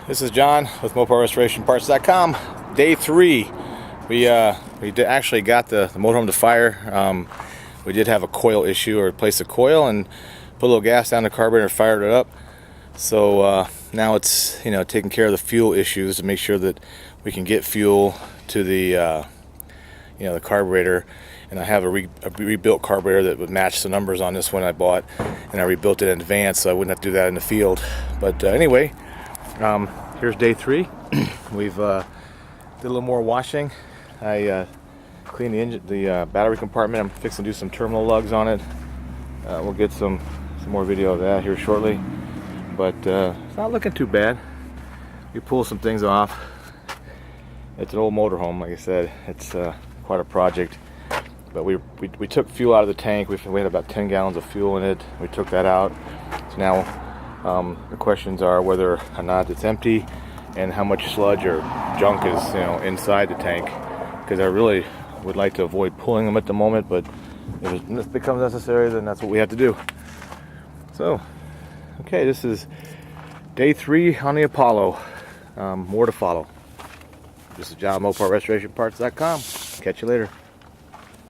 This is John with MoparRestorationParts.com. Day 3. We actually got the motorhome to fire. We did have a coil issue, or replaced the coil and put a little gas down the carburetor and fired it up. So now it's taking care of the fuel issues to make sure that we can get fuel to the the carburetor. And I have a rebuilt carburetor that would match the numbers on this one I bought, and I rebuilt it in advance so I wouldn't have to do that in the field. But anyway, here's day 3. We've did a little more washing. I cleaned the battery compartment. I'm fixing to do some terminal lugs on it. We'll get some more video of that here shortly. But it's not looking too bad. We pulled some things off. It's an old motorhome, like I said. It's quite a project. But we took fuel out of the tank. We had about 10 gallons of fuel in it. We took that out. So now the questions are whether or not it's empty, and how much sludge or junk is inside the tank. Because I really would like to avoid pulling them at the moment, but if it becomes necessary, then that's what we have to do. So, okay, this is day 3 on the Apollo. More to follow. This is John, MoparRestorationParts.com. Catch you later.